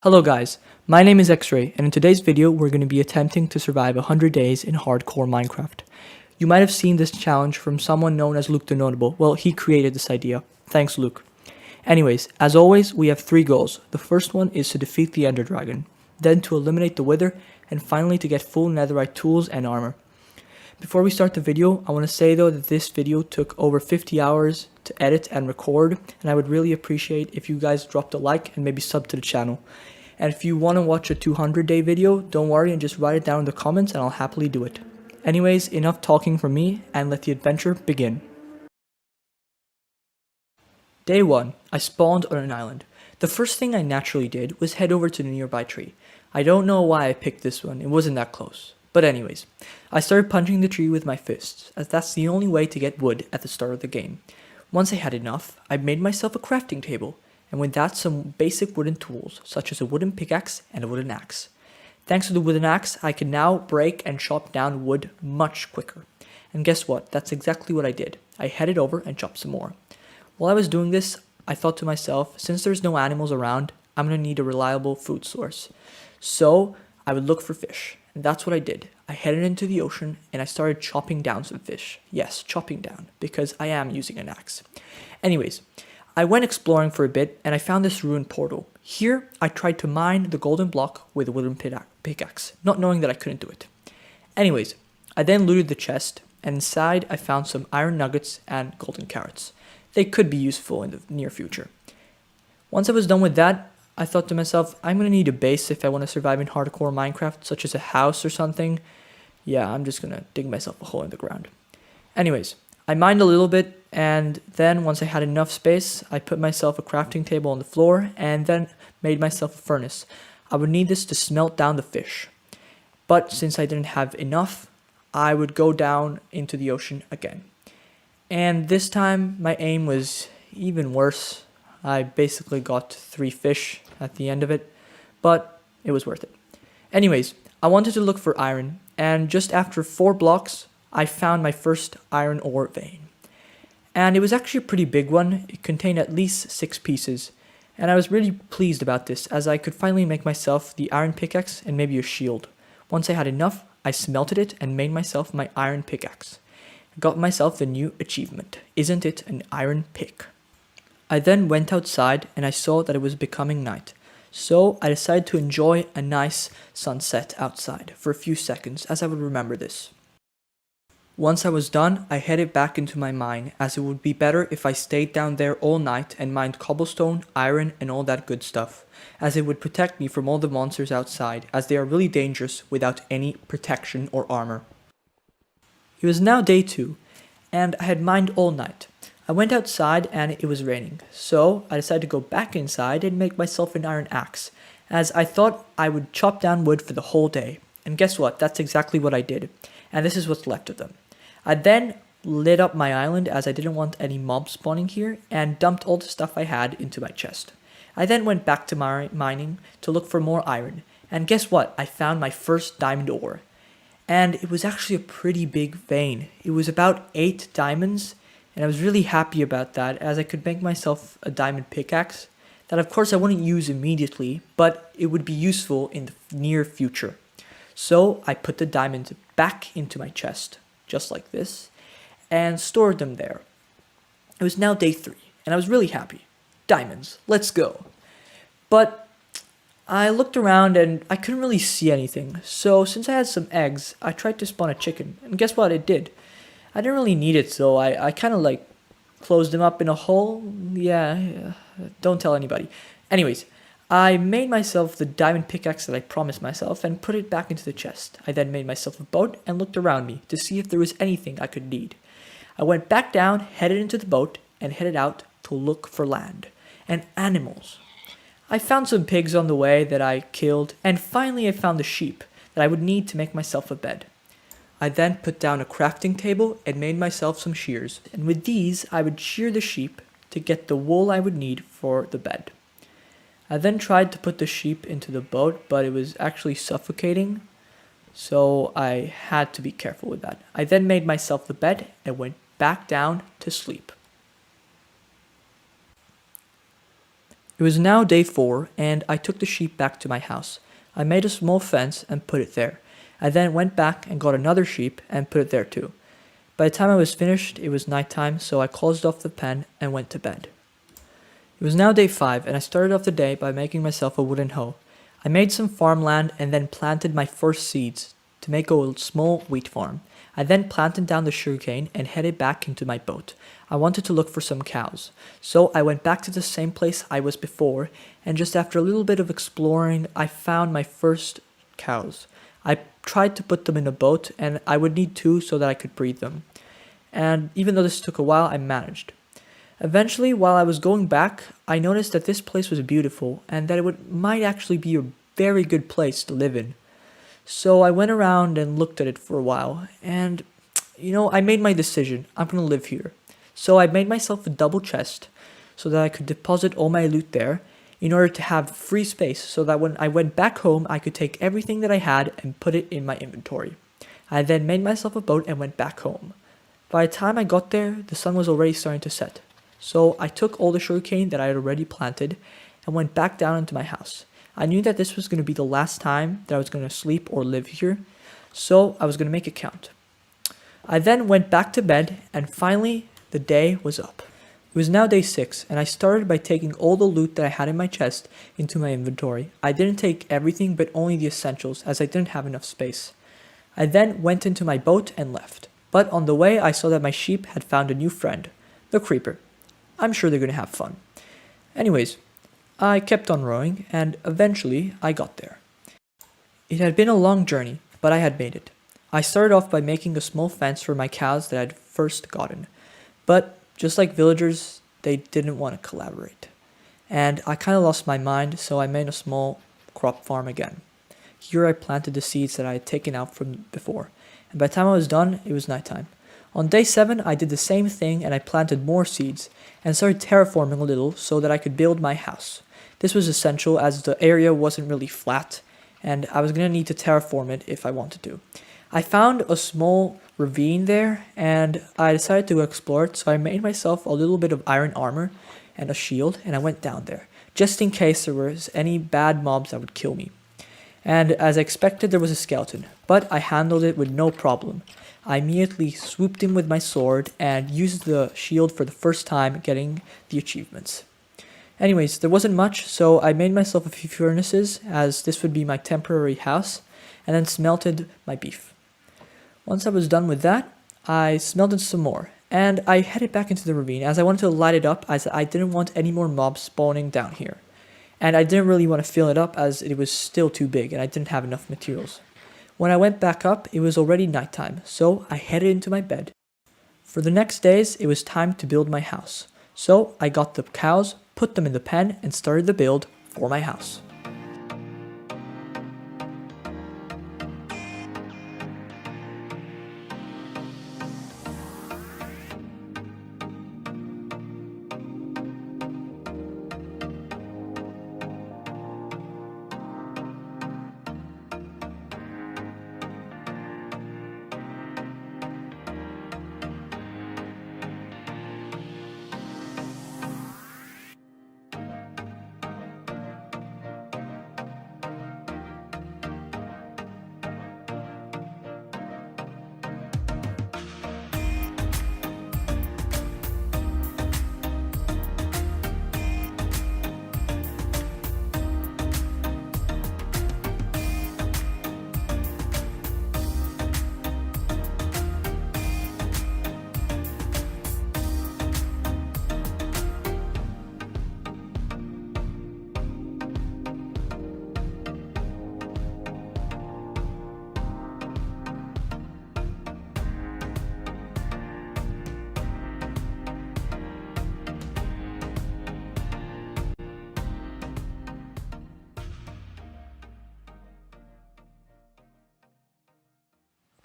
Hello guys, my name is X-Ray, and in today's video we're going to be attempting to survive 100 days in hardcore Minecraft. You might have seen this challenge from someone known as Luke the Notable. Well, he created this idea. Thanks, Luke. Anyways, as always, we have 3 goals. The first one is to defeat the Ender Dragon, then to eliminate the Wither, and finally to get full netherite tools and armor. Before we start the video, I want to say though that this video took over 50 hours to edit and record, and I would really appreciate if you guys dropped a like and maybe sub to the channel. And if you want to watch a 200-day video, don't worry and just write it down in the comments and I'll happily do it. Anyways, enough talking from me, and let the adventure begin. Day 1, I spawned on an island. The first thing I naturally did was head over to the nearby tree. I don't know why I picked this one, it wasn't that close. But anyways, I started punching the tree with my fists, as that's the only way to get wood at the start of the game. Once I had enough, I made myself a crafting table, and with that some basic wooden tools, such as a wooden pickaxe and a wooden axe. Thanks to the wooden axe, I can now break and chop down wood much quicker. And guess what? That's exactly what I did. I headed over and chopped some more. While I was doing this, I thought to myself, since there's no animals around, I'm going to need a reliable food source. So I would look for fish. And that's what I did. I headed into the ocean and I started chopping down some fish. Yes, chopping down, because I am using an axe. Anyways, I went exploring for a bit and I found this ruined portal. Here, I tried to mine the golden block with a wooden pickaxe, not knowing that I couldn't do it. Anyways, I then looted the chest, and inside I found some iron nuggets and golden carrots. They could be useful in the near future. Once I was done with that, I thought to myself, I'm going to need a base if I want to survive in hardcore Minecraft, such as a house or something. Yeah, I'm just going to dig myself a hole in the ground. Anyways, I mined a little bit, and then once I had enough space, I put myself a crafting table on the floor and then made myself a furnace. I would need this to smelt down the fish. But since I didn't have enough, I would go down into the ocean again. And this time, my aim was even worse. I basically got 3 fish at the end of it, but it was worth it. Anyways, I wanted to look for iron, and just after 4 blocks, I found my first iron ore vein. And it was actually a pretty big one. It contained at least 6 pieces, and I was really pleased about this, as I could finally make myself the iron pickaxe and maybe a shield. Once I had enough, I smelted it and made myself my iron pickaxe. I got myself the new achievement. Isn't it an iron pick? I then went outside and I saw that it was becoming night. So I decided to enjoy a nice sunset outside for a few seconds, as I would remember this. Once I was done, I headed back into my mine, as it would be better if I stayed down there all night and mined cobblestone, iron and all that good stuff, as it would protect me from all the monsters outside, as they are really dangerous without any protection or armor. It was now day 2, and I had mined all night. I went outside and it was raining, so I decided to go back inside and make myself an iron axe, as I thought I would chop down wood for the whole day. And guess what? That's exactly what I did, and this is what's left of them. I then lit up my island, as I didn't want any mobs spawning here, and dumped all the stuff I had into my chest. I then went back to mining to look for more iron, and guess what? I found my first diamond ore. And it was actually a pretty big vein. It was about 8 diamonds, and I was really happy about that, as I could make myself a diamond pickaxe that of course I wouldn't use immediately, but it would be useful in the near future. So I put the diamonds back into my chest, just like this, and stored them there. It was now day 3, and I was really happy. Diamonds, let's go. But I looked around and I couldn't really see anything, so since I had some eggs, I tried to spawn a chicken, and guess what? It did. I didn't really need it, so I kind of like closed them up in a hole. Yeah, don't tell anybody. Anyways, I made myself the diamond pickaxe that I promised myself and put it back into the chest. I then made myself a boat and looked around me to see if there was anything I could need. I went back down, headed into the boat, and headed out to look for land and animals. I found some pigs on the way that I killed, and finally I found the sheep that I would need to make myself a bed. I then put down a crafting table and made myself some shears, and with these I would shear the sheep to get the wool I would need for the bed. I then tried to put the sheep into the boat, but it was actually suffocating, so I had to be careful with that. I then made myself the bed and went back down to sleep. It was now day 4, and I took the sheep back to my house. I made a small fence and put it there. I then went back and got another sheep and put it there too. By the time I was finished, it was nighttime, so I closed off the pen and went to bed. It was now day 5, and I started off the day by making myself a wooden hoe. I made some farmland and then planted my first seeds to make a small wheat farm. I then planted down the sugarcane and headed back into my boat. I wanted to look for some cows, so I went back to the same place I was before, and just after a little bit of exploring, I found my first cows. I tried to put them in a boat, and I would need 2 so that I could breed them. And even though this took a while, I managed. Eventually, while I was going back, I noticed that this place was beautiful and that it might actually be a very good place to live in. So I went around and looked at it for a while, and I made my decision. I'm gonna live here. So I made myself a double chest so that I could deposit all my loot there in order to have free space so that when I went back home, I could take everything that I had and put it in my inventory. I then made myself a boat and went back home. By the time I got there, the sun was already starting to set. So I took all the sugarcane that I had already planted and went back down into my house. I knew that this was going to be the last time that I was going to sleep or live here, so I was going to make it count. I then went back to bed, and finally the day was up. It was now day 6, and I started by taking all the loot that I had in my chest into my inventory. I didn't take everything, but only the essentials, as I didn't have enough space. I then went into my boat and left. But on the way, I saw that my sheep had found a new friend, the creeper. I'm sure they're going to have fun. Anyways, I kept on rowing, and eventually I got there. It had been a long journey, but I had made it. I started off by making a small fence for my cows that I'd first gotten. But just like villagers, they didn't want to collaborate. And I kind of lost my mind, so I made a small crop farm again. Here I planted the seeds that I had taken out from before. And by the time I was done, it was nighttime. On day 7, I did the same thing and I planted more seeds and started terraforming a little so that I could build my house. This was essential as the area wasn't really flat and I was going to need to terraform it if I wanted to. I found a small ravine there and I decided to explore it, so I made myself a little bit of iron armor and a shield and I went down there just in case there was any bad mobs that would kill me. And as I expected, there was a skeleton, but I handled it with no problem. I immediately swooped in with my sword and used the shield for the first time, getting the achievements. Anyways, there wasn't much, so I made myself a few furnaces, as this would be my temporary house, and then smelted my beef. Once I was done with that, I smelted some more, and I headed back into the ravine as I wanted to light it up, as I didn't want any more mobs spawning down here. And I didn't really want to fill it up as it was still too big and I didn't have enough materials. When I went back up, it was already nighttime, so I headed into my bed. For the next days, it was time to build my house. So I got the cows, put them in the pen, and started the build for my house.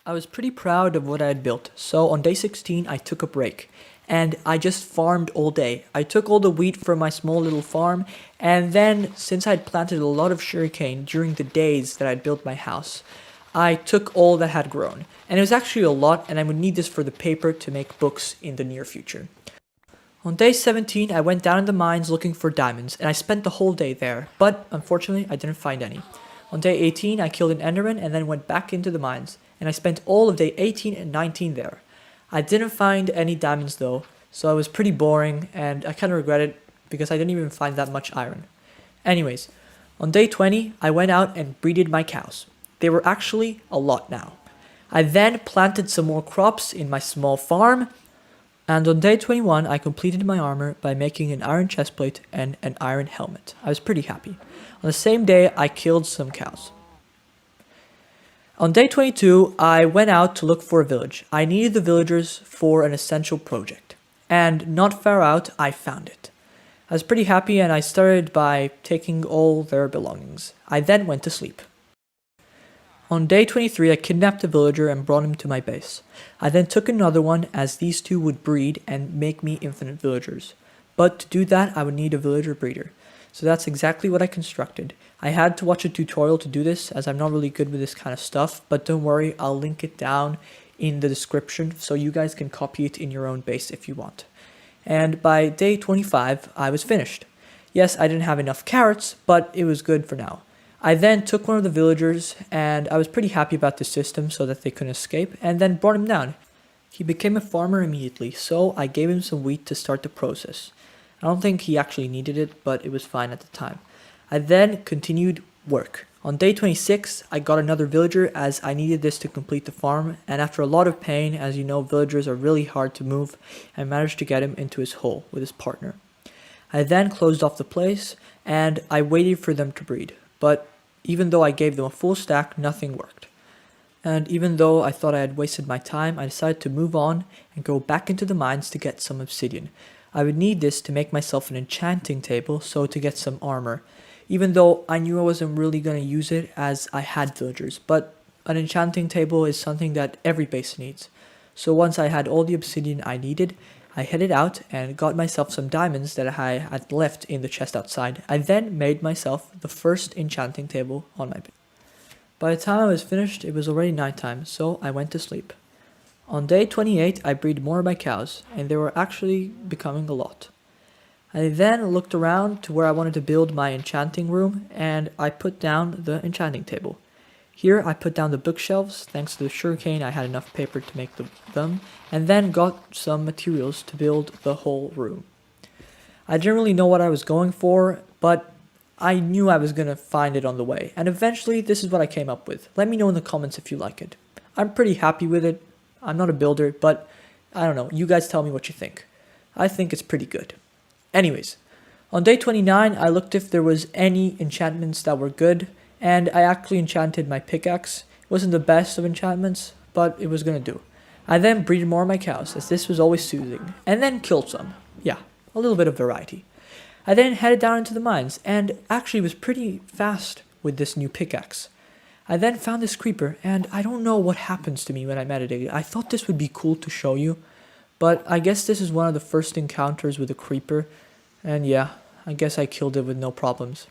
I was pretty proud of what I had built, so on day 16 I took a break, and I just farmed all day. I took all the wheat from my small little farm, and then since I had planted a lot of sugarcane during the days that I had built my house, I took all that had grown. And it was actually a lot, and I would need this for the paper to make books in the near future. On day 17, I went down in the mines looking for diamonds, and I spent the whole day there, but unfortunately, I didn't find any. On day 18, I killed an enderman and then went back into the mines, and I spent all of day 18 and 19 there. I didn't find any diamonds though, so it was pretty boring, and I kind of regret it because I didn't even find that much iron. Anyways, on day 20, I went out and breeded my cows. They were actually a lot now. I then planted some more crops in my small farm, and on day 21, I completed my armor by making an iron chestplate and an iron helmet. I was pretty happy. On the same day, I killed some cows. On day 22, I went out to look for a village. I needed the villagers for an essential project, and not far out, I found it. I was pretty happy, and I started by taking all their belongings. I then went to sleep. On day 23, I kidnapped a villager and brought him to my base. I then took another one, as these two would breed and make me infinite villagers. But to do that, I would need a villager breeder. So that's exactly what I constructed. I had to watch a tutorial to do this, as I'm not really good with this kind of stuff, but don't worry, I'll link it down in the description so you guys can copy it in your own base if you want. And by day 25, I was finished. Yes, I didn't have enough carrots, but it was good for now. I then took one of the villagers, and I was pretty happy about the system so that they couldn't escape, and then brought him down. He became a farmer immediately, so I gave him some wheat to start the process. I don't think he actually needed it, but it was fine at the time. I then continued work. On day 26, I got another villager as I needed this to complete the farm, and after a lot of pain, as you know, villagers are really hard to move, I managed to get him into his hole with his partner. I then closed off the place, and I waited for them to breed, but even though I gave them a full stack, nothing worked. And even though I thought I had wasted my time, I decided to move on and go back into the mines to get some obsidian. I would need this to make myself an enchanting table, so to get some armor. Even though I knew I wasn't really going to use it as I had villagers, but an enchanting table is something that every base needs. So once I had all the obsidian I needed, I headed out and got myself some diamonds that I had left in the chest outside. I then made myself the first enchanting table on my bed. By the time I was finished, it was already nighttime, so I went to sleep. On day 28, I breed more of my cows, and they were actually becoming a lot. I then looked around to where I wanted to build my enchanting room, and I put down the enchanting table. Here I put down the bookshelves. Thanks to the sugarcane, I had enough paper to make them, and then got some materials to build the whole room. I didn't really know what I was going for, but I knew I was going to find it on the way, and eventually this is what I came up with. Let me know in the comments if you like it. I'm pretty happy with it. I'm not a builder, but I don't know. You guys tell me what you think. I think it's pretty good. Anyways, on day 29, I looked if there was any enchantments that were good, and I actually enchanted my pickaxe. It wasn't the best of enchantments, but it was gonna do. I then breeded more of my cows, as this was always soothing, and then killed some. Yeah, a little bit of variety. I then headed down into the mines, and actually was pretty fast with this new pickaxe. I then found this creeper, and I don't know what happens to me when I meditate. I thought this would be cool to show you, but I guess this is one of the first encounters with a creeper, and yeah, I guess I killed it with no problems.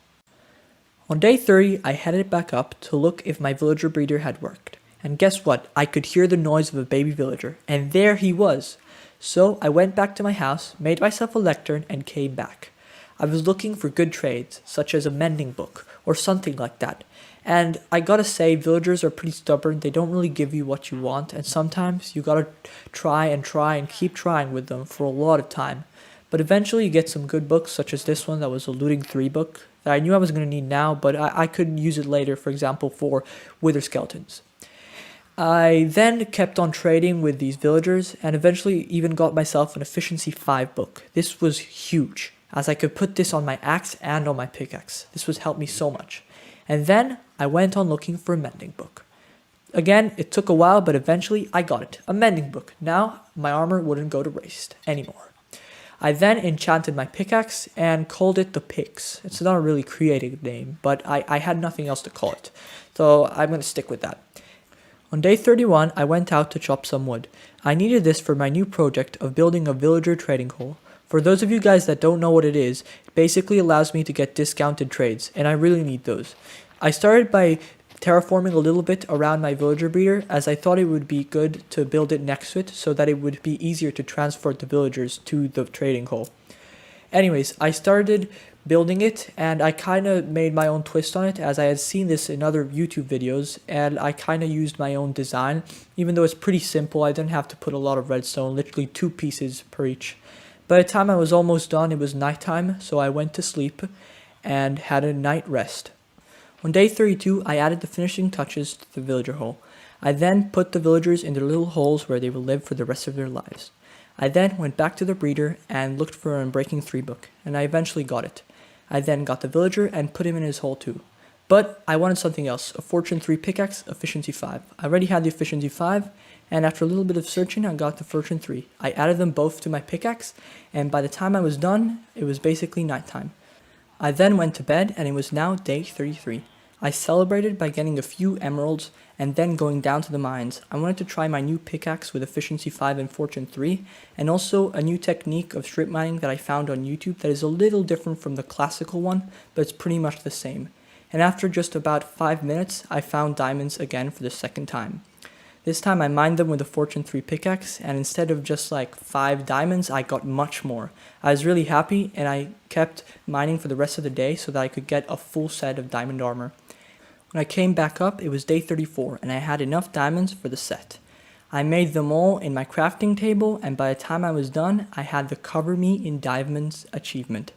On day 30, I headed back up to look if my villager breeder had worked. And guess what? I could hear the noise of a baby villager, and there he was. So I went back to my house, made myself a lectern, and came back. I was looking for good trades, such as a mending book, or something like that. And I gotta say, villagers are pretty stubborn. They don't really give you what you want, and sometimes you gotta try and keep trying with them for a lot of time. But eventually you get some good books, such as this one that was a looting 3 book, that I knew I was going to need now, but I could use it later, for example, for wither skeletons. I then kept on trading with these villagers, and eventually even got myself an efficiency 5 book. This was huge, as I could put this on my axe and on my pickaxe. This was helped me so much. And then I went on looking for a mending book. Again, it took a while, but eventually I got it. A mending book. Now my armor wouldn't go to waste anymore. I then enchanted my pickaxe and called it the Pix. It's not a really creative name, but I had nothing else to call it, so I'm going to stick with that. On day 31, I went out to chop some wood. I needed this for my new project of building a villager trading hall. For those of you guys that don't know what it basically allows me to get discounted trades, and I really need those. I started by terraforming a little bit around my villager breeder, as I thought it would be good to build it next to it so that it would be easier to transport the villagers to the trading hall. Anyways, I started building it, and I kind of made my own twist on it, as I had seen this in other YouTube videos, and I kind of used my own design. Even though it's pretty simple, I didn't have to put a lot of redstone, literally 2 pieces per each. By the time I was almost done, it was nighttime, so I went to sleep and had a night rest. On day 32, I added the finishing touches to the villager hole. I then put the villagers in their little holes where they will live for the rest of their lives. I then went back to the breeder and looked for an Unbreaking 3 book, and I eventually got it. I then got the villager and put him in his hole too. But I wanted something else, a Fortune 3 pickaxe, Efficiency 5. I already had the Efficiency 5, and after a little bit of searching, I got the Fortune 3. I added them both to my pickaxe, and by the time I was done, it was basically nighttime. I then went to bed, and it was now day 33. I celebrated by getting a few emeralds and then going down to the mines. I wanted to try my new pickaxe with Efficiency 5 and Fortune 3, and also a new technique of strip mining that I found on YouTube that is a little different from the classical one, but it's pretty much the same. And after just about 5 minutes, I found diamonds again for the second time. This time I mined them with a Fortune 3 pickaxe, and instead of just like 5 diamonds, I got much more. I was really happy, and I kept mining for the rest of the day so that I could get a full set of diamond armor. When I came back up, it was day 34, and I had enough diamonds for the set. I made them all in my crafting table, and by the time I was done, I had the Cover Me in Diamonds achievement.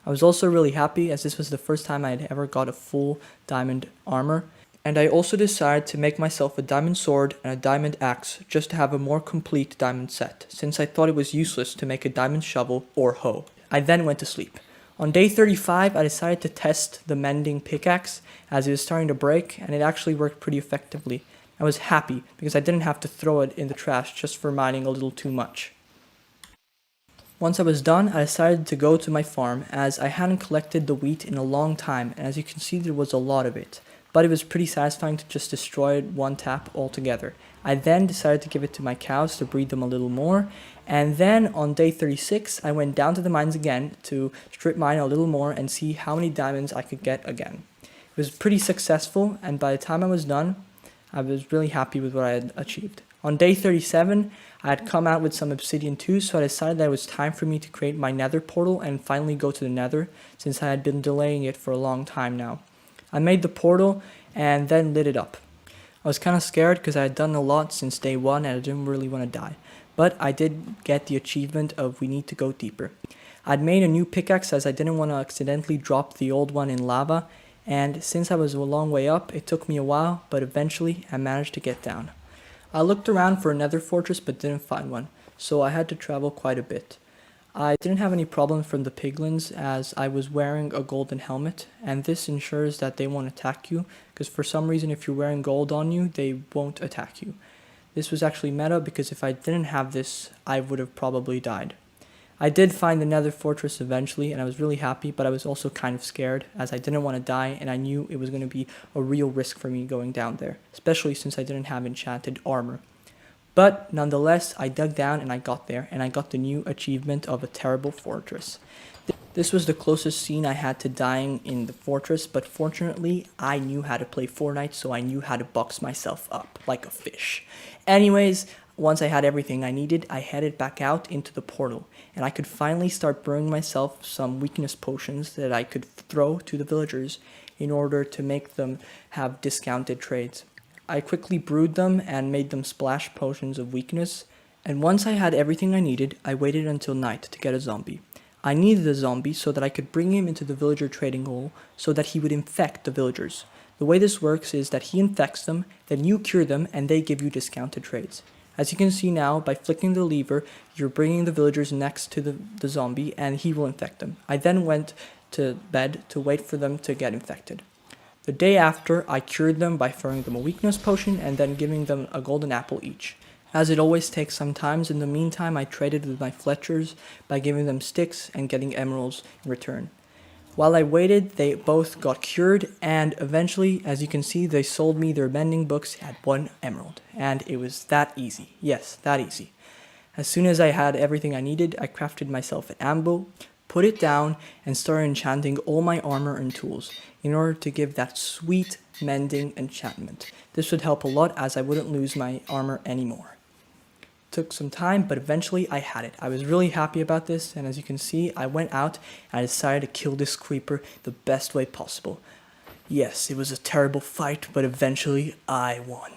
I was also really happy, as this was the first time I had ever got a full diamond armor, and I also decided to make myself a diamond sword and a diamond axe just to have a more complete diamond set, since I thought it was useless to make a diamond shovel or hoe. I then went to sleep. On day 35, I decided to test the mending pickaxe as it was starting to break, and it actually worked pretty effectively. I was happy because I didn't have to throw it in the trash just for mining a little too much. Once I was done, I decided to go to my farm as I hadn't collected the wheat in a long time, and as you can see there was a lot of it. But it was pretty satisfying to just destroy it one tap altogether. I then decided to give it to my cows to breed them a little more, and then on day 36 I went down to the mines again to strip mine a little more and see how many diamonds I could get again. It was pretty successful, and by the time I was done, I was really happy with what I had achieved. On day 37, I had come out with some obsidian too, so I decided that it was time for me to create my nether portal and finally go to the nether, since I had been delaying it for a long time now. I made the portal and then lit it up. I was kind of scared because I had done a lot since day 1 and I didn't really want to die. But I did get the achievement of we need to go deeper. I'd made a new pickaxe as I didn't want to accidentally drop the old one in lava, and since I was a long way up, it took me a while, but eventually I managed to get down. I looked around for another fortress but didn't find one, so I had to travel quite a bit. I didn't have any problems from the piglins as I was wearing a golden helmet, and this ensures that they won't attack you, because for some reason if you're wearing gold on you, they won't attack you. This was actually meta because if I didn't have this, I would have probably died. I did find the nether fortress eventually, and I was really happy, but I was also kind of scared as I didn't want to die, and I knew it was going to be a real risk for me going down there, especially since I didn't have enchanted armor. But nonetheless, I dug down and I got there, and I got the new achievement of a terrible fortress. This was the closest scene I had to dying in the fortress, but fortunately, I knew how to play Fortnite, so I knew how to box myself up like a fish. Anyways, once I had everything I needed, I headed back out into the portal, and I could finally start brewing myself some weakness potions that I could throw to the villagers in order to make them have discounted trades. I quickly brewed them and made them splash potions of weakness, and once I had everything I needed, I waited until night to get a zombie. I needed a zombie so that I could bring him into the villager trading hall so that he would infect the villagers. The way this works is that he infects them, then you cure them, and they give you discounted trades. As you can see now, by flicking the lever, you're bringing the villagers next to the zombie, and he will infect them. I then went to bed to wait for them to get infected. The day after, I cured them by throwing them a weakness potion and then giving them a golden apple each. As it always takes some time, in the meantime I traded with my Fletchers by giving them sticks and getting emeralds in return. While I waited, they both got cured, and eventually, as you can see, they sold me their mending books at 1 emerald. And it was that easy. Yes, that easy. As soon as I had everything I needed, I crafted myself an anvil, put it down and started enchanting all my armor and tools in order to give that sweet mending enchantment. This would help a lot as I wouldn't lose my armor anymore. Took some time, but eventually I had it. I was really happy about this, and as you can see, I went out and I decided to kill this creeper the best way possible. Yes, it was a terrible fight, but eventually I won.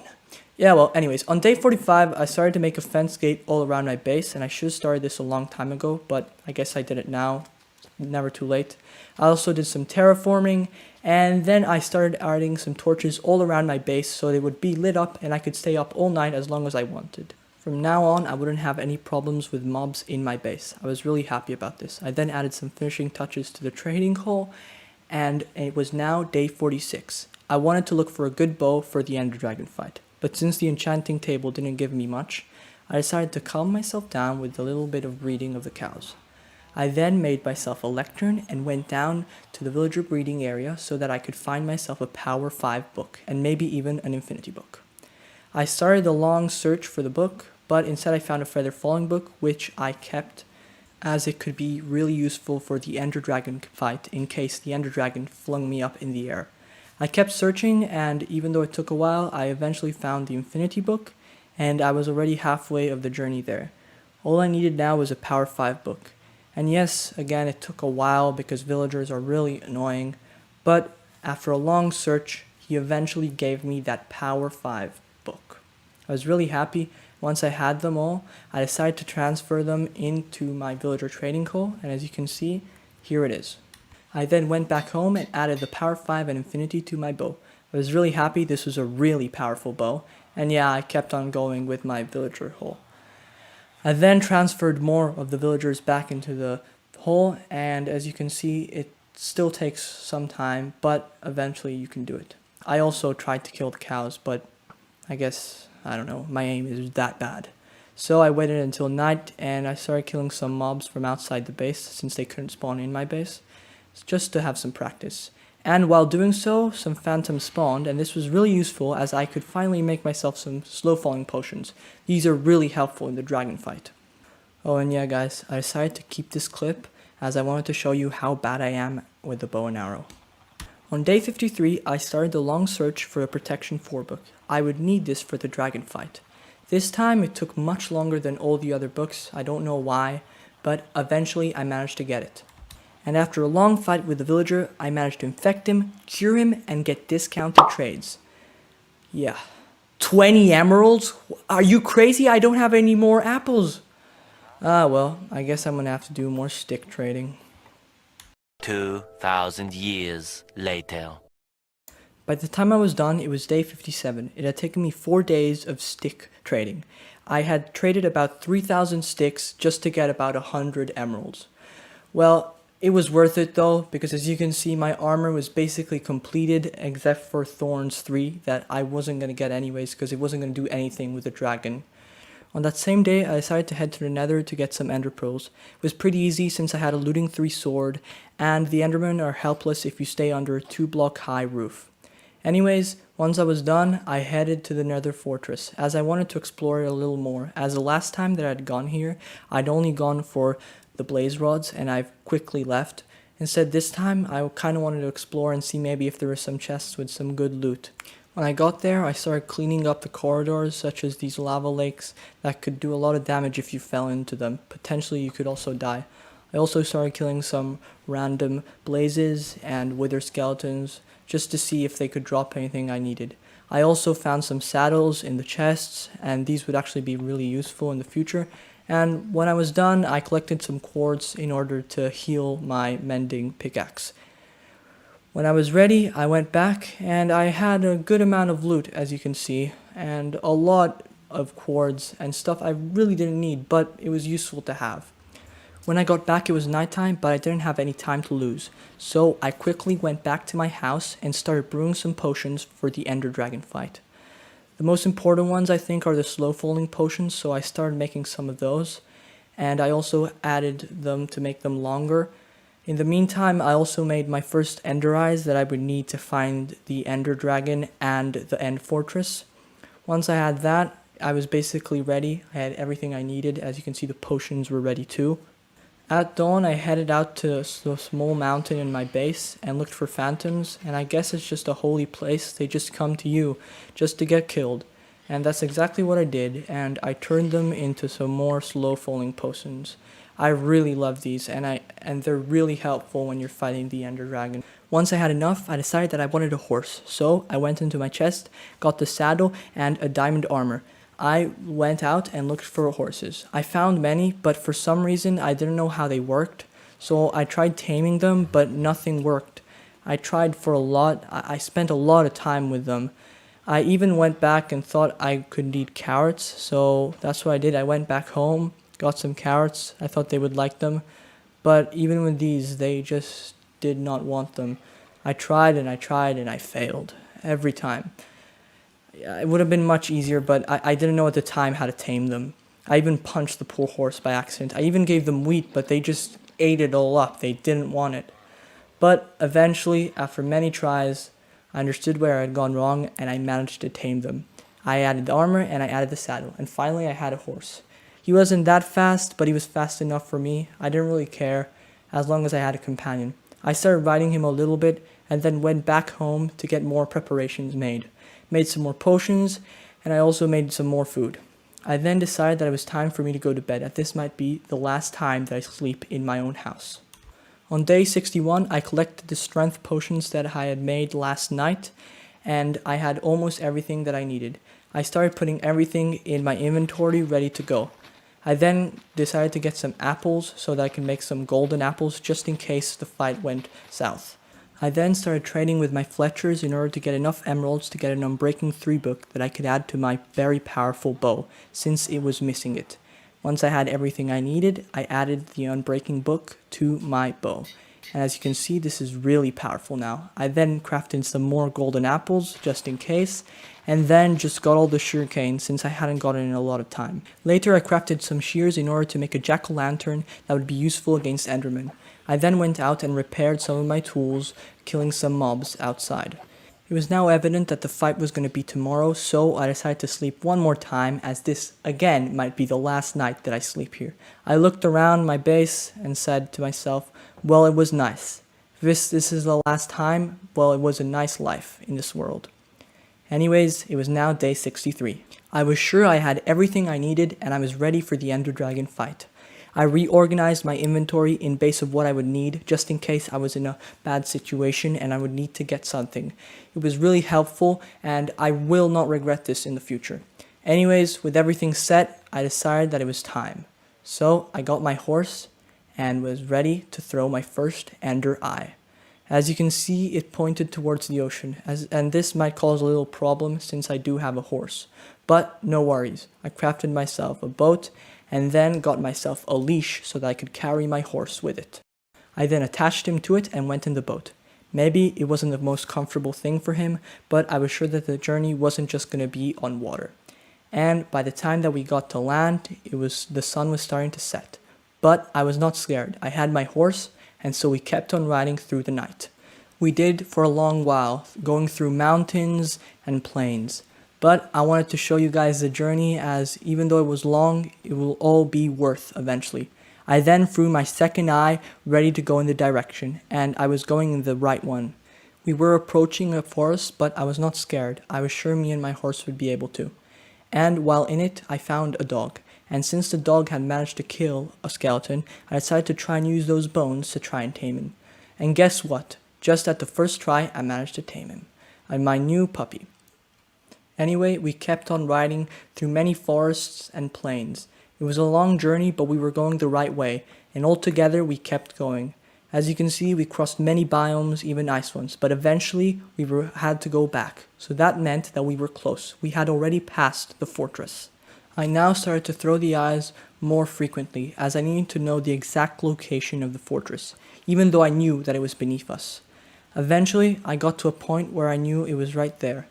Yeah, well, anyways, on day 45, I started to make a fence gate all around my base, and I should have started this a long time ago, but I guess I did it now. Never too late. I also did some terraforming, and then I started adding some torches all around my base so they would be lit up and I could stay up all night as long as I wanted. From now on, I wouldn't have any problems with mobs in my base. I was really happy about this. I then added some finishing touches to the trading hall, and it was now day 46. I wanted to look for a good bow for the Ender Dragon fight, but since the enchanting table didn't give me much, I decided to calm myself down with a little bit of breeding of the cows. I then made myself a lectern and went down to the villager breeding area so that I could find myself a Power 5 book and maybe even an Infinity book. I started a long search for the book, but instead I found a Feather Falling book, which I kept as it could be really useful for the Ender Dragon fight in case the Ender Dragon flung me up in the air. I kept searching, and even though it took a while, I eventually found the Infinity book, and I was already halfway of the journey there. All I needed now was a Power 5 book. And yes, again, it took a while because villagers are really annoying, but after a long search, he eventually gave me that Power 5 book. I was really happy. Once I had them all, I decided to transfer them into my villager trading hall, and as you can see, here it is. I then went back home and added the Power 5 and Infinity to my bow. I was really happy. This was a really powerful bow, and yeah, I kept on going with my villager hole. I then transferred more of the villagers back into the hole, and as you can see, it still takes some time, but eventually you can do it. I also tried to kill the cows, but I guess, I don't know, my aim is that bad. So I waited until night, and I started killing some mobs from outside the base, since they couldn't spawn in my base, just to have some practice. And while doing so, some phantoms spawned, and this was really useful as I could finally make myself some slow falling potions. These are really helpful in the dragon fight. Oh, and yeah guys, I decided to keep this clip as I wanted to show you how bad I am with the bow and arrow. On day 53, I started the long search for a Protection 4 book. I would need this for the dragon fight. This time it took much longer than all the other books, I don't know why, but eventually I managed to get it. And after a long fight with the villager, I managed to infect him, cure him, and get discounted trades. Yeah. 20 emeralds? Are you crazy? I don't have any more apples. Ah, well, I guess I'm gonna have to do more stick trading. 2,000 years later. By the time I was done, it was day 57. It had taken me 4 days of stick trading. I had traded about 3,000 sticks just to get about 100 emeralds. Well, it was worth it though, because as you can see, my armor was basically completed except for Thorns 3 that I wasn't going to get anyways because it wasn't going to do anything with the dragon. On that same day, I decided to head to the nether to get some ender pearls. It was pretty easy since I had a looting 3 sword, and the endermen are helpless if you stay under a 2-block high roof. Anyways, once I was done, I headed to the nether fortress, as I wanted to explore it a little more, as the last time that I'd gone here, I'd only gone for the blaze rods, and I've quickly left. Instead, this time, I kind of wanted to explore and see maybe if there were some chests with some good loot. When I got there, I started cleaning up the corridors, such as these lava lakes that could do a lot of damage if you fell into them. Potentially, you could also die. I also started killing some random blazes and wither skeletons, just to see if they could drop anything I needed. I also found some saddles in the chests, and these would actually be really useful in the future. And when I was done, I collected some quartz in order to heal my mending pickaxe. When I was ready, I went back, and I had a good amount of loot, as you can see, and a lot of quartz and stuff I really didn't need, but it was useful to have. When I got back, it was nighttime, but I didn't have any time to lose, so I quickly went back to my house and started brewing some potions for the Ender Dragon fight. The most important ones, I think, are the slow falling potions, so I started making some of those, and I also added them to make them longer. In the meantime, I also made my first Ender Eyes that I would need to find the Ender Dragon and the End Fortress. Once I had that, I was basically ready. I had everything I needed. As you can see, the potions were ready too. At dawn, I headed out to the small mountain in my base and looked for phantoms, and I guess it's just a holy place. They just come to you just to get killed. And that's exactly what I did, and I turned them into some more slow-falling potions. I really love these, and they're really helpful when you're fighting the Ender Dragon. Once I had enough, I decided that I wanted a horse, so I went into my chest, got the saddle, and a diamond armor. I went out and looked for horses. I found many, but for some reason I didn't know how they worked, so I tried taming them, but nothing worked. I tried for a lot. I spent a lot of time with them. I even went back and thought I could need carrots, so that's what I did. I went back home, got some carrots. I thought they would like them, but even with these, they just did not want them. I tried and I failed every time. It would have been much easier, but I didn't know at the time how to tame them. I even punched the poor horse by accident. I even gave them wheat, but they just ate it all up. They didn't want it. But eventually, after many tries, I understood where I had gone wrong, and I managed to tame them. I added the armor, and I added the saddle, and finally I had a horse. He wasn't that fast, but he was fast enough for me. I didn't really care, as long as I had a companion. I started riding him a little bit, and then went back home to get more preparations made some more potions, and I also made some more food. I then decided that it was time for me to go to bed, as this might be the last time that I sleep in my own house. On day 61, I collected the strength potions that I had made last night, and I had almost everything that I needed. I started putting everything in my inventory ready to go. I then decided to get some apples so that I can make some golden apples just in case the fight went south. I then started trading with my Fletchers in order to get enough emeralds to get an Unbreaking 3 book that I could add to my very powerful bow, since it was missing it. Once I had everything I needed, I added the Unbreaking book to my bow. And as you can see, this is really powerful now. I then crafted some more golden apples, just in case, and then just got all the sugarcane since I hadn't gotten in a lot of time. Later I crafted some shears in order to make a jack-o'-lantern that would be useful against Endermen. I then went out and repaired some of my tools, killing some mobs outside. It was now evident that the fight was going to be tomorrow, so I decided to sleep one more time, as this again might be the last night that I sleep here. I looked around my base and said to myself, well, it was nice. If this is the last time, well, it was a nice life in this world. Anyways, it was now day 63. I was sure I had everything I needed, and I was ready for the Ender Dragon fight. I reorganized my inventory in base of what I would need, just in case I was in a bad situation and I would need to get something. It was really helpful, and I will not regret this in the future. Anyways, with everything set, I decided that it was time. So I got my horse and was ready to throw my first Ender Eye. As you can see, it pointed towards the ocean, and this might cause a little problem since I do have a horse. But no worries, I crafted myself a boat and then got myself a leash so that I could carry my horse with it. I then attached him to it and went in the boat. Maybe it wasn't the most comfortable thing for him, but I was sure that the journey wasn't just going to be on water. And by the time that we got to land, the sun was starting to set. But I was not scared. I had my horse, and so we kept on riding through the night. We did for a long while, going through mountains and plains. But I wanted to show you guys the journey, as even though it was long, it will all be worth eventually. I then threw my second eye ready to go in the direction, and I was going in the right one. We were approaching a forest, but I was not scared. I was sure me and my horse would be able to. And while in it, I found a dog. And since the dog had managed to kill a skeleton, I decided to try and use those bones to try and tame him. And guess what? Just at the first try, I managed to tame him. And my new puppy. Anyway, we kept on riding through many forests and plains. It was a long journey, but we were going the right way, and altogether we kept going. As you can see, we crossed many biomes, even ice ones, but eventually we had to go back. So that meant that we were close. We had already passed the fortress. I now started to throw the eyes more frequently, as I needed to know the exact location of the fortress, even though I knew that it was beneath us. Eventually, I got to a point where I knew it was right there.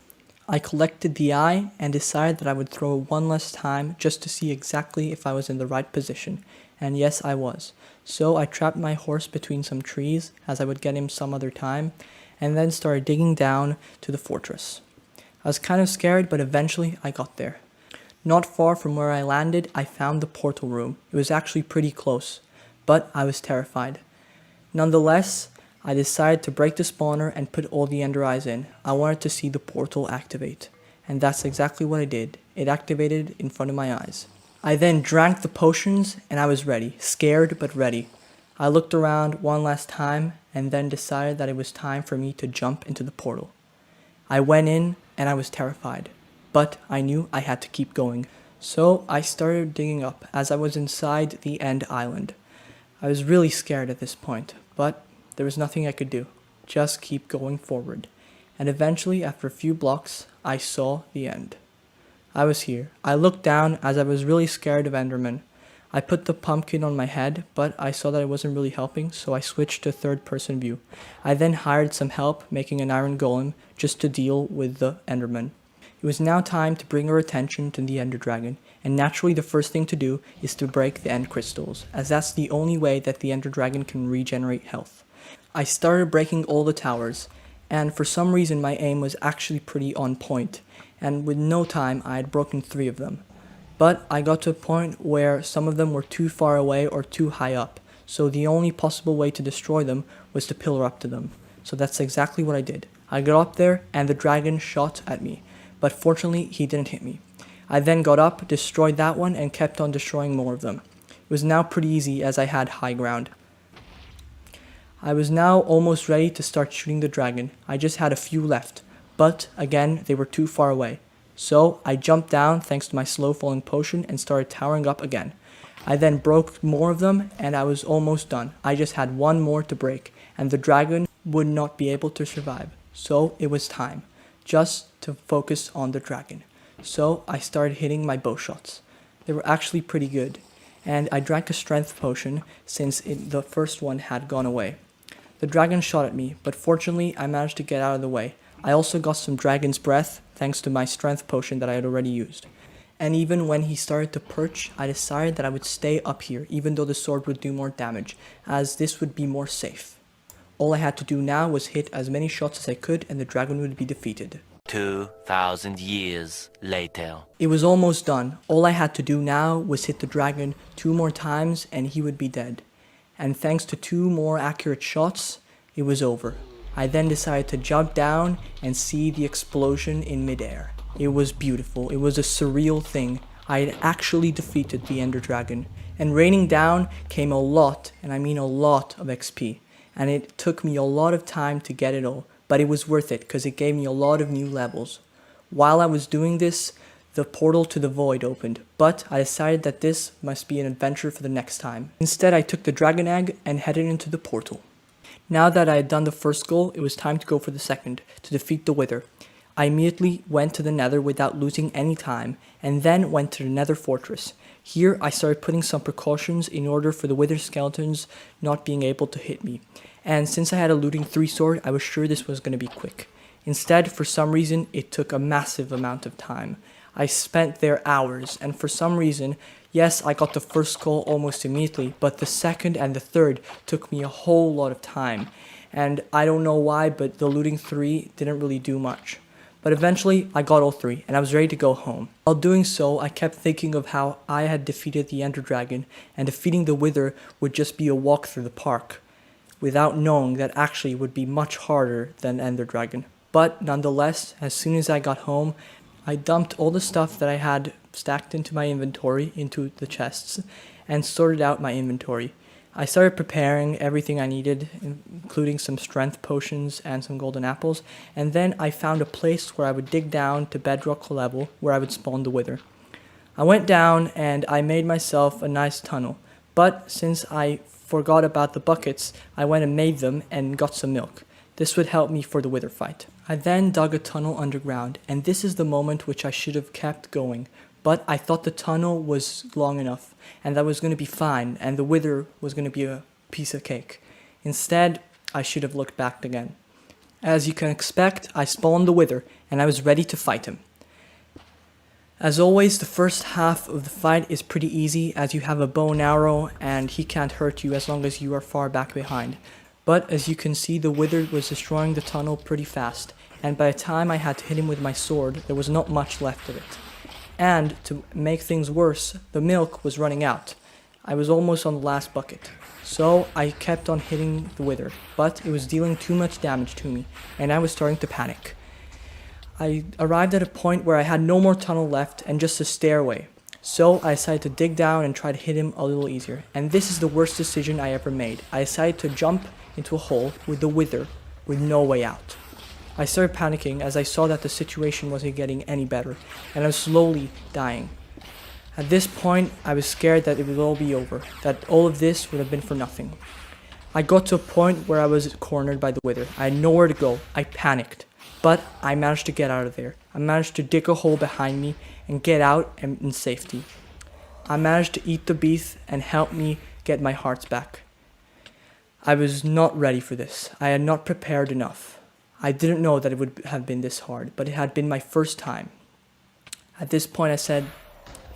I collected the eye and decided that I would throw it one last time just to see exactly if I was in the right position, and yes, I was. So I trapped my horse between some trees, as I would get him some other time, and then started digging down to the fortress. I was kind of scared, but eventually I got there. Not far from where I landed, I found the portal room. It was actually pretty close, but I was terrified. Nonetheless, I decided to break the spawner and put all the ender eyes in. I wanted to see the portal activate. And that's exactly what I did. It activated in front of my eyes. I then drank the potions and I was ready. Scared but ready. I looked around one last time and then decided that it was time for me to jump into the portal. I went in and I was terrified. But I knew I had to keep going. So I started digging up as I was inside the end island. I was really scared at this point, but there was nothing I could do. Just keep going forward. And eventually, after a few blocks, I saw the end. I was here. I looked down as I was really scared of Enderman. I put the pumpkin on my head, but I saw that it wasn't really helping, so I switched to third-person view. I then hired some help making an iron golem just to deal with the Enderman. It was now time to bring our attention to the Ender Dragon, and naturally the first thing to do is to break the End Crystals, as that's the only way that the Ender Dragon can regenerate health. I started breaking all the towers, and for some reason my aim was actually pretty on point, and with no time I had broken 3 of them. But I got to a point where some of them were too far away or too high up, so the only possible way to destroy them was to pillar up to them. So that's exactly what I did. I got up there and the dragon shot at me, but fortunately he didn't hit me. I then got up, destroyed that one, and kept on destroying more of them. It was now pretty easy as I had high ground. I was now almost ready to start shooting the dragon. I just had a few left, but again they were too far away. So I jumped down thanks to my slow falling potion and started towering up again. I then broke more of them and I was almost done. I just had one more to break and the dragon would not be able to survive. So it was time just to focus on the dragon. So I started hitting my bow shots. They were actually pretty good. And I drank a strength potion since the first one had gone away. The dragon shot at me, but fortunately I managed to get out of the way. I also got some dragon's breath thanks to my strength potion that I had already used. And even when he started to perch, I decided that I would stay up here even though the sword would do more damage, as this would be more safe. All I had to do now was hit as many shots as I could and the dragon would be defeated. 2,000 years later. It was almost done. All I had to do now was hit the dragon 2 more times and he would be dead. And thanks to 2 more accurate shots, it was over. I then decided to jump down and see the explosion in midair. It was beautiful. It was a surreal thing. I had actually defeated the Ender Dragon. And raining down came a lot, and I mean a lot of XP. And it took me a lot of time to get it all. But it was worth it because it gave me a lot of new levels. While I was doing this, the portal to the void opened, but I decided that this must be an adventure for the next time. Instead, I took the dragon egg and headed into the portal. Now that I had done the first goal, it was time to go for the second, to defeat the Wither. I immediately went to the Nether without losing any time, and then went to the Nether Fortress. Here, I started putting some precautions in order for the Wither skeletons not being able to hit me. And since I had a looting 3 sword, I was sure this was going to be quick. Instead, for some reason, it took a massive amount of time. I spent there hours, and for some reason, yes, I got the first goal almost immediately, but the second and the third took me a whole lot of time. And I don't know why, but the looting 3 didn't really do much. But eventually, I got all 3, and I was ready to go home. While doing so, I kept thinking of how I had defeated the Ender Dragon, and defeating the Wither would just be a walk through the park, without knowing that actually it would be much harder than Ender Dragon. But nonetheless, as soon as I got home, I dumped all the stuff that I had stacked into my inventory into the chests and sorted out my inventory. I started preparing everything I needed, including some strength potions and some golden apples, and then I found a place where I would dig down to bedrock level where I would spawn the Wither. I went down and I made myself a nice tunnel, but since I forgot about the buckets, I went and made them and got some milk. This would help me for the Wither fight. I then dug a tunnel underground, and this is the moment which I should have kept going, but I thought the tunnel was long enough, and that was going to be fine, and the Wither was going to be a piece of cake. Instead, I should have looked back again. As you can expect, I spawned the Wither, and I was ready to fight him. As always, the first half of the fight is pretty easy, as you have a bow and arrow, and he can't hurt you as long as you are far back behind. But as you can see, the Wither was destroying the tunnel pretty fast, and by the time I had to hit him with my sword, there was not much left of it. And to make things worse, the milk was running out. I was almost on the last bucket. So I kept on hitting the wither, but it was dealing too much damage to me, and I was starting to panic. I arrived at a point where I had no more tunnel left and just a stairway. So I decided to dig down and try to hit him a little easier. And this is the worst decision I ever made. I decided to jump into a hole with the wither with no way out. I started panicking as I saw that the situation wasn't getting any better, and I was slowly dying. At this point, I was scared that it would all be over, that all of this would have been for nothing. I got to a point where I was cornered by the wither. I had nowhere to go. I panicked. But I managed to get out of there. I managed to dig a hole behind me and get out in safety. I managed to eat the beast and help me get my hearts back. I was not ready for this. I had not prepared enough. I didn't know that it would have been this hard, but it had been my first time. At this point I said,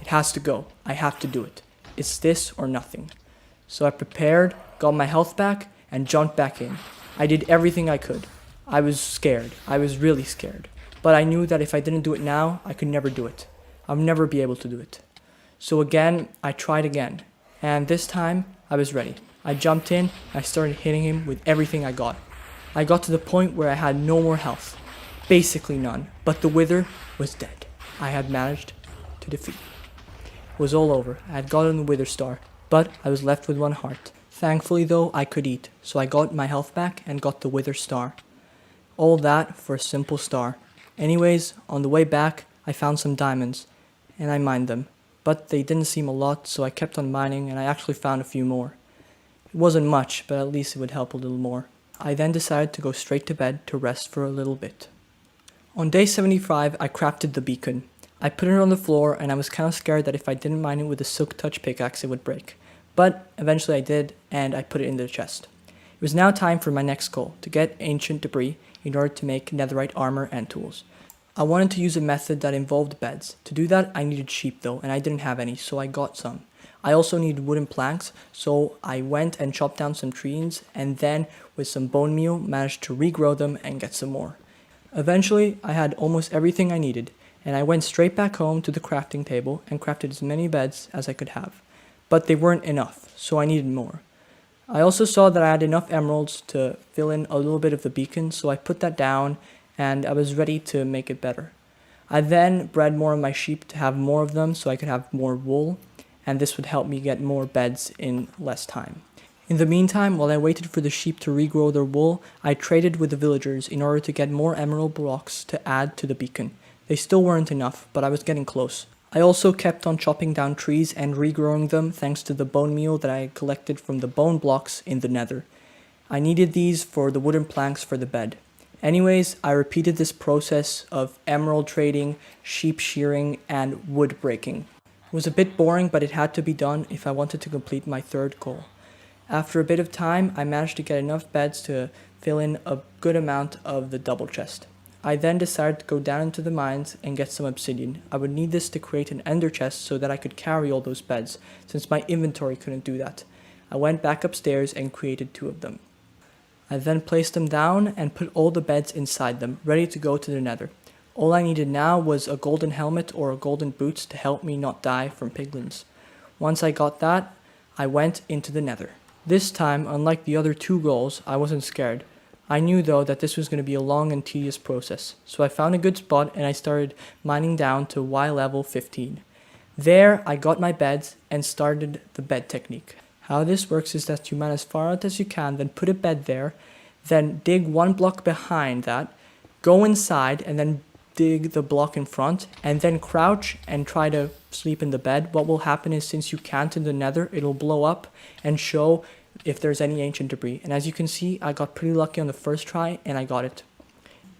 it has to go. I have to do it. It's this or nothing. So I prepared, got my health back, and jumped back in. I did everything I could. I was scared. I was really scared. But I knew that if I didn't do it now, I could never do it. I'll never be able to do it. So again, I tried again. And this time, I was ready. I jumped in, and I started hitting him with everything I got. I got to the point where I had no more health. Basically none. But the wither was dead. I had managed to defeat. It was all over. I had gotten the wither star. But I was left with one heart. Thankfully though, I could eat. So I got my health back and got the wither star. All that for a simple star. Anyways, on the way back, I found some diamonds, and I mined them. But they didn't seem a lot, so I kept on mining, and I actually found a few more. It wasn't much, but at least it would help a little more. I then decided to go straight to bed to rest for a little bit. On day 75, I crafted the beacon. I put it on the floor, and I was kind of scared that if I didn't mine it with a silk touch pickaxe, it would break. But eventually I did, and I put it in the chest. It was now time for my next goal, to get ancient debris in order to make netherite armor and tools. I wanted to use a method that involved beds. To do that, I needed sheep though, and I didn't have any, so I got some. I also needed wooden planks, so I went and chopped down some trees, and then with some bone meal, managed to regrow them and get some more. Eventually, I had almost everything I needed, and I went straight back home to the crafting table and crafted as many beds as I could have. But they weren't enough, so I needed more. I also saw that I had enough emeralds to fill in a little bit of the beacon, so I put that down and I was ready to make it better. I then bred more of my sheep to have more of them so I could have more wool, and this would help me get more beds in less time. In the meantime, while I waited for the sheep to regrow their wool, I traded with the villagers in order to get more emerald blocks to add to the beacon. They still weren't enough, but I was getting close. I also kept on chopping down trees and regrowing them thanks to the bone meal that I collected from the bone blocks in the nether. I needed these for the wooden planks for the bed. Anyways, I repeated this process of emerald trading, sheep shearing, and wood breaking. It was a bit boring, but it had to be done if I wanted to complete my third goal. After a bit of time, I managed to get enough beds to fill in a good amount of the double chest. I then decided to go down into the mines and get some obsidian. I would need this to create an ender chest so that I could carry all those beds, since my inventory couldn't do that. I went back upstairs and created 2 of them. I then placed them down and put all the beds inside them, ready to go to the nether. All I needed now was a golden helmet or a golden boots to help me not die from piglins. Once I got that, I went into the nether. This time, unlike the other 2 goals, I wasn't scared. I knew though that this was going to be a long and tedious process, so I found a good spot and I started mining down to Y level 15. There I got my beds and started the bed technique. How this works is that you mine as far out as you can, then put a bed there, then dig 1 block behind that, go inside and then dig the block in front, and then crouch and try to sleep in the bed. What will happen is since you can't in the nether, it'll blow up and show if there's any ancient debris. And as you can see, I got pretty lucky on the first try and I got it.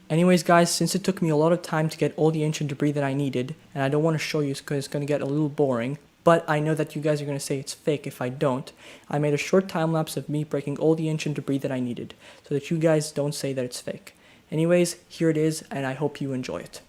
Anyways guys, since it took me a lot of time to get all the ancient debris that I needed, and I don't want to show you because it's going to get a little boring, but I know that you guys are going to say it's fake if I don't, I made a short time lapse of me breaking all the ancient debris that I needed, so that you guys don't say that it's fake. Anyways, here it is, and I hope you enjoy it.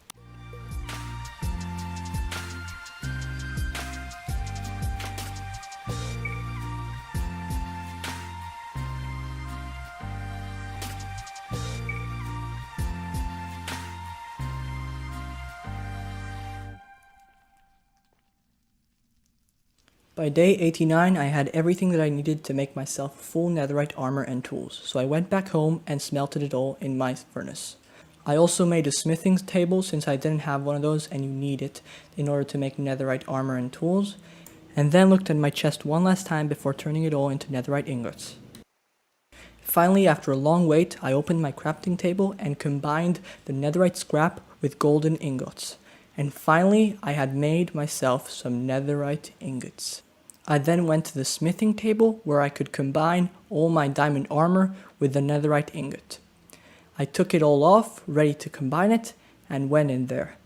By day 89, I had everything that I needed to make myself full netherite armor and tools, so I went back home and smelted it all in my furnace. I also made a smithing table since I didn't have one of those and you need it in order to make netherite armor and tools, and then looked at my chest one last time before turning it all into netherite ingots. Finally, after a long wait, I opened my crafting table and combined the netherite scrap with golden ingots. And finally, I had made myself some netherite ingots. I then went to the smithing table where I could combine all my diamond armor with the netherite ingot. I took it all off, ready to combine it, and went in there.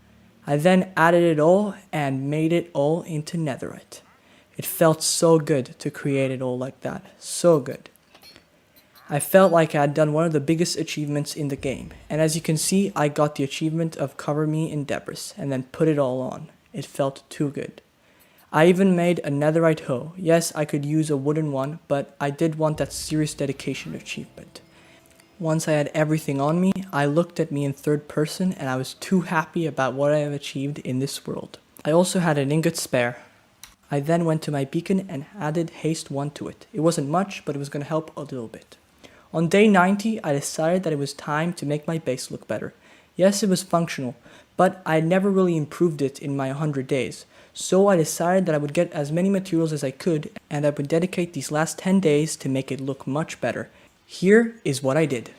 I then added it all and made it all into netherite. It felt so good to create it all like that, so good. I felt like I had done one of the biggest achievements in the game, and as you can see, I got the achievement of cover me in debris, and then put it all on. It felt too good. I even made a netherite hoe. Yes, I could use a wooden one, but I did want that serious dedication achievement. Once I had everything on me, I looked at me in third person, and I was too happy about what I have achieved in this world. I also had an ingot spare. I then went to my beacon and added haste 1 to it. It wasn't much, but it was going to help a little bit. On day 90, I decided that it was time to make my base look better. Yes, it was functional, but I had never really improved it in my 100 days. So I decided that I would get as many materials as I could, and I would dedicate these last 10 days to make it look much better. Here is what I did.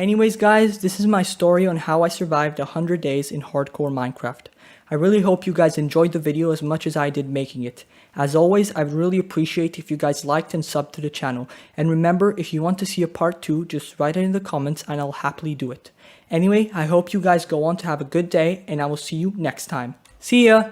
Anyways guys, this is my story on how I survived 100 days in hardcore Minecraft. I really hope you guys enjoyed the video as much as I did making it. As always, I'd really appreciate if you guys liked and subbed to the channel. And remember, if you want to see a part 2, just write it in the comments and I'll happily do it. Anyway, I hope you guys go on to have a good day and I will see you next time. See ya!